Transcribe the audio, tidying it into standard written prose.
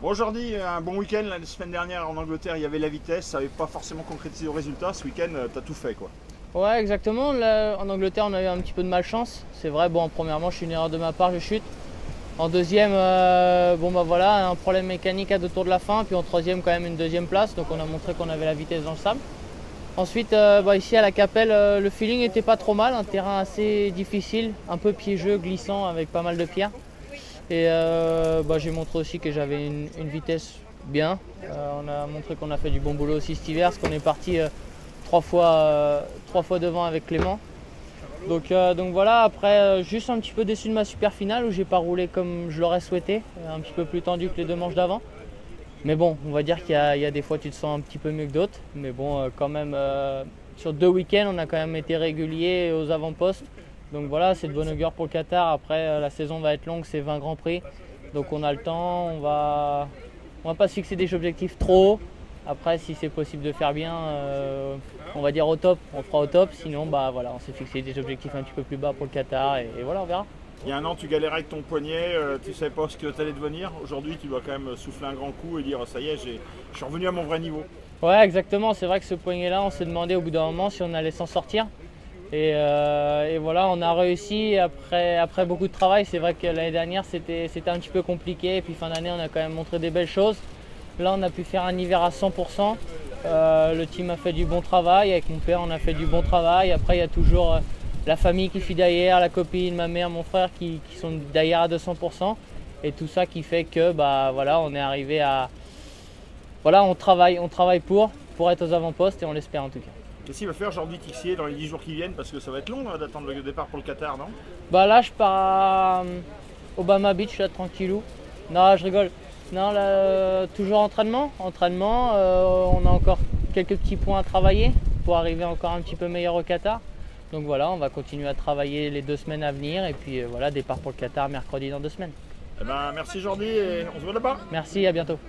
Bon, aujourd'hui, un bon week-end. La semaine dernière en Angleterre, il y avait la vitesse, ça n'avait pas forcément concrétisé au résultat. Ce week-end, tu as tout fait, quoi. Ouais, exactement. Là, en Angleterre, on a eu un petit peu de malchance. C'est vrai, bon, premièrement, je suis une erreur de ma part, je chute. En deuxième, bon bah voilà, un problème mécanique à 2 tours de la fin. Puis en troisième, quand même une deuxième place. Donc on a montré qu'on avait la vitesse dans le sable. Ensuite, ici à la Capelle, le feeling n'était pas trop mal. Un terrain assez difficile, un peu piégeux, glissant, avec pas mal de pierres. Et j'ai montré aussi que j'avais une vitesse bien. On a montré qu'on a fait du bon boulot aussi cet hiver, parce qu'on est parti 3 fois devant avec Clément. Donc voilà, après juste un petit peu déçu de ma super finale où j'ai pas roulé comme je l'aurais souhaité, un petit peu plus tendu que les 2 manches d'avant. Mais bon, on va dire qu'il y a des fois tu te sens un petit peu mieux que d'autres. Mais bon, quand même, sur 2 week-ends, on a quand même été régulier aux avant-postes. Donc voilà, c'est de bon augure pour le Qatar. Après, la saison va être longue, c'est 20 Grands Prix. Donc on a le temps, on va pas se fixer des objectifs trop hauts. Après, si c'est possible de faire bien, on va dire au top, on fera au top. Sinon, bah voilà, on s'est fixé des objectifs un petit peu plus bas pour le Qatar et voilà, on verra. Il y a un an, tu galérais avec ton poignet, tu ne savais pas ce que tu allais devenir. Aujourd'hui, tu dois quand même souffler un grand coup et dire ça y est, je suis revenu à mon vrai niveau. Ouais, exactement. C'est vrai que ce poignet-là, on s'est demandé au bout d'un moment si on allait s'en sortir. Et voilà, on a réussi après beaucoup de travail. C'est vrai que l'année dernière, c'était un petit peu compliqué. Et puis fin d'année, on a quand même montré des belles choses. Là, on a pu faire un hiver à 100%. Le team a fait du bon travail. Avec mon père, on a fait du bon travail. Après, il y a toujours la famille qui suit derrière, la copine, ma mère, mon frère qui sont derrière à 200%. Et tout ça qui fait que voilà, on est arrivé à... Voilà, on travaille pour être aux avant-postes et on l'espère en tout cas. Qu'est-ce qu'il va faire Jordi Tixier dans les 10 jours qui viennent? Parce que ça va être long d'attendre le départ pour le Qatar, non? Là, je pars à Obama Beach, là, tranquillou. Non, je rigole. Non, là, toujours entraînement. On a encore quelques petits points à travailler pour arriver encore un petit peu meilleur au Qatar. Donc voilà, on va continuer à travailler les 2 semaines à venir. Et puis voilà, départ pour le Qatar mercredi dans 2 semaines. Eh ben, merci Jordi et on se voit là-bas. Merci, à bientôt.